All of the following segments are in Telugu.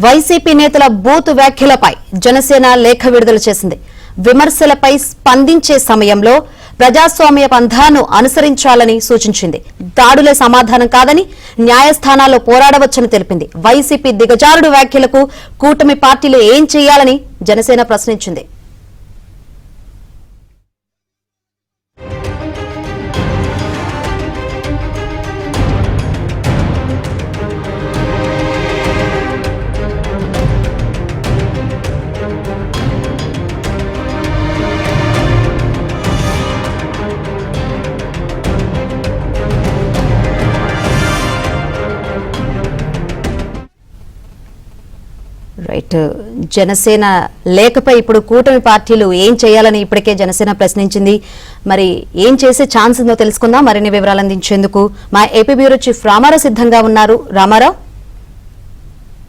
వైసీపీ నేతల బూతు వ్యాఖ్యలపై జనసేన లేఖ విడుదల చేసింది. విమర్శలపై స్పందించే సమయంలో ప్రజాస్వామ్య పంథాను అనుసరించాలని సూచించింది. దాడులే సమాధానం కాదని న్యాయస్థానాల్లో పోరాడవచ్చని తెలిపింది. వైసీపీ దిగజారుడు వ్యాఖ్యలకు కూటమి పార్టీలు ఏం చేయాలని జనసేన ప్రశ్నించింది. రైట్, జనసేన లేఖపై ఇప్పుడు కూటమి పార్టీలు ఏం చేయాలని ఇప్పటికే జనసేన ప్రశ్నించింది. మరి ఏం చేసే ఛాన్స్ ఉందో తెలుసుకుందాం. మరిన్ని వివరాలు అందించేందుకు మా ఏపీ బ్యూరో చీఫ్ రామారావు సిద్ధంగా ఉన్నారు. రామారావు.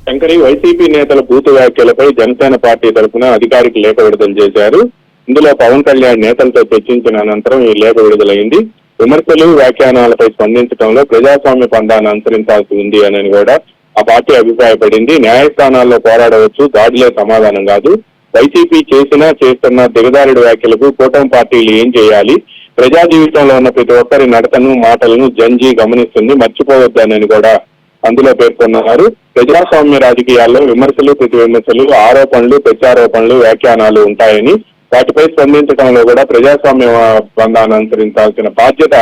శంకరి, వైసీపీ నేతల బూతు వ్యాఖ్యలపై జనసేన పార్టీ తరఫున అధికారిక లేఖ విడుదల చేశారు. ఇందులో పవన్ కళ్యాణ్ నేతలతో చర్చించిన అనంతరం ఈ లేఖ విడుదలైంది. విమర్శలు, వ్యాఖ్యానాలపై స్పందించడంలో ప్రజాస్వామ్య పంథాన్ని అనుసరించాల్సి ఉంది అని కూడా ఆ పార్టీ అభిప్రాయపడింది. న్యాయస్థానాల్లో పోరాడవచ్చు, దాడులే సమాధానం కాదు. వైసీపీ చేస్తున్న దిగజారుడు వ్యాఖ్యలకు కూటమి పార్టీలు ఏం చేయాలి? ప్రజా జీవితంలో ఉన్న ప్రతి ఒక్కరి నడతను, మాటలను జంజీ గమనిస్తుంది, మర్చిపోవద్దని కూడా అందులో పేర్కొన్నారు. ప్రజాస్వామ్య రాజకీయాల్లో విమర్శలు, ప్రతి విమర్శలు, ఆరోపణలు, ప్రత్యారోపణలు, వ్యాఖ్యానాలు ఉంటాయని, వాటిపై స్పందించడంలో కూడా ప్రజాస్వామ్య బంధాన్ని అనుసరించాల్సిన బాధ్యత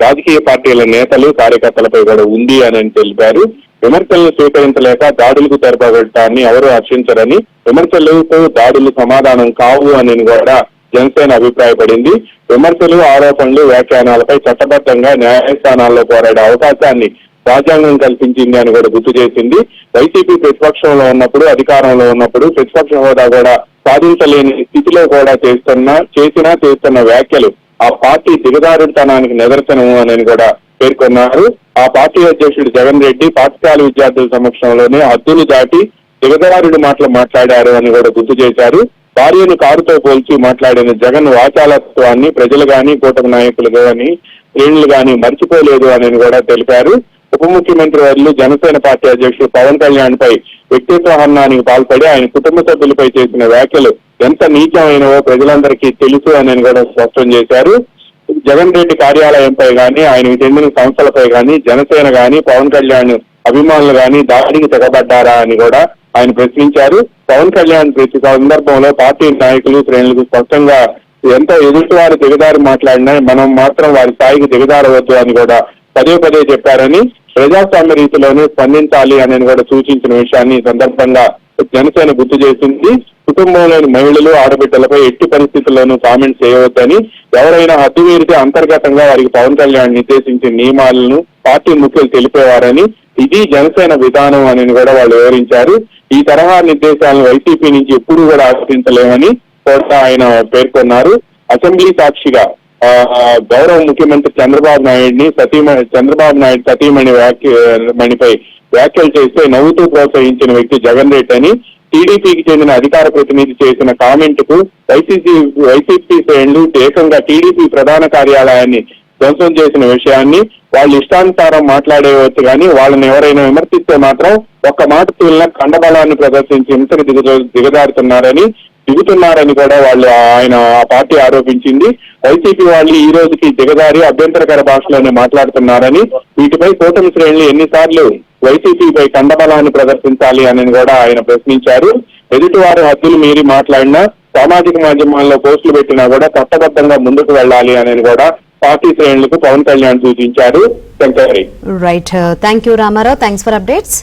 రాజకీయ పార్టీల నేతలు, కార్యకర్తలపై కూడా ఉంది అని తెలిపారు. విమర్శలను స్వీకరించలేక దాడులకు తెరపబడటాన్ని ఎవరూ హర్షించరని, విమర్శలకు దాడులు సమాధానం కావు అని కూడా జనసేన అభిప్రాయపడింది. విమర్శలు, ఆరోపణలు, వ్యాఖ్యానాలపై చట్టబద్ధంగా న్యాయస్థానాల్లో పోరాడే అవకాశాన్ని రాజ్యాంగం కల్పించింది అని కూడా గుర్తు చేసింది. వైసీపీ ప్రతిపక్షంలో ఉన్నప్పుడు, అధికారంలో ఉన్నప్పుడు ప్రతిపక్ష హోదా కూడా సాధించలేని స్థితిలో కూడా చేస్తున్న వ్యాఖ్యలు ఆ పార్టీ దిగజారుతనానికి నిదర్శనము అని కూడా పేర్కొన్నారు. ఆ పార్టీ అధ్యక్షుడు జగన్ రెడ్డి పాఠశాల విద్యార్థుల సమక్షంలోనే హద్దులు దాటి దిగజారుడు మాటలు మాట్లాడారు అని కూడా గుర్తు చేశారు. భార్యను కారుతో పోల్చి మాట్లాడిన జగన్ వాచాలత్వాన్ని ప్రజలు గాని, కూటమి నాయకులు గాని, శ్రేణులు గాని మర్చిపోలేదు అని కూడా తెలిపారు. ఉప ముఖ్యమంత్రి వర్యులు జనసేన పార్టీ అధ్యక్షుడు పవన్ కళ్యాణ్ పై వ్యక్తిత్వ హననానికి పాల్పడి ఆయన కుటుంబ సభ్యులపై చేసిన వ్యాఖ్యలు ఎంత నీచమైనవో ప్రజలందరికీ తెలుసు అని కూడా స్పష్టం చేశారు. జగన్ రెడ్డి కార్యాలయంపై గాని, ఆయనకు చెందిన సంస్థలపై గాని జనసేన గాని, పవన్ కళ్యాణ్ అభిమానులు గాని దాడికి తెగబడ్డారా అని కూడా ఆయన ప్రశ్నించారు. పవన్ కళ్యాణ్ ప్రతి సందర్భంలో పార్టీ నాయకులు, శ్రేణులకు స్పష్టంగా ఎంత ఎదుటివారు దిగదారి మాట్లాడినా మనం మాత్రం వారి స్థాయికి దిగదారవద్దు అని కూడా పదే పదే చెప్పారని, ప్రజాస్వామ్య రీతిలోనే స్పందించాలి అని కూడా సూచించిన విషయాన్ని సందర్భంగా జనసేన గుర్తు చేసింది. కుటుంబంలోని మహిళలు, ఆడబిడ్డలపై ఎట్టి పరిస్థితుల్లోనూ కామెంట్ చేయవద్దని, ఎవరైనా హద్దు మీరితే అంతర్గతంగా వారికి పవన్ కళ్యాణ్ నిర్దేశించిన నియమాలను పార్టీ ముఖ్యులు తెలిపేవారని, ఇది జనసేన విధానం అని కూడా వాళ్ళు వివరించారు. ఈ తరహా నిర్దేశాలను వైసీపీ నుంచి ఎప్పుడూ కూడా ఆశించలేమని కూడా ఆయన పేర్కొన్నారు. అసెంబ్లీ సాక్షిగా గౌరవ ముఖ్యమంత్రి చంద్రబాబు నాయుడు సతీమణిపై వ్యాఖ్యలు చేస్తే నవ్వుతూ ప్రోత్సహించిన వ్యక్తి జగన్ రెడ్డి అని, టీడీపీకి చెందిన అధికార ప్రతినిధి చేసిన కామెంట్ కు వైసీపీ శ్రేణులు ఏకంగా టీడీపీ ప్రధాన కార్యాలయాన్ని ధ్వంసం చేసిన విషయాన్ని వాళ్ళు ఇష్టానుసారం మాట్లాడేవచ్చు కానీ వాళ్ళని ఎవరైనా విమర్శిస్తే మాత్రం ఒక్క మాట తూలిన కండబలాన్ని ప్రదర్శించి హింసకు దిగుతున్నారని కూడా ఆయన ఆ పార్టీ ఆరోపించింది. వైసీపీ వాళ్ళు ఈ రోజుకి దిగజారి అభ్యంతరకర భాషలోనే మాట్లాడుతున్నారని, వీటిపై కూటమి శ్రేణులు ఎన్నిసార్లు వైసీపీపై కండబలాన్ని ప్రదర్శించాలి అని కూడా ఆయన ప్రశ్నించారు. ఎదుటివారు హద్దులు మీరి మాట్లాడినా, సామాజిక మాధ్యమాల్లో పోస్టులు పెట్టినా కూడా చట్టబద్ధంగా ముందుకు వెళ్ళాలి అని కూడా పార్టీ శ్రేణులకు పవన్ కళ్యాణ్ సూచించారు. Right, thank you Ramarao, thanks for updates.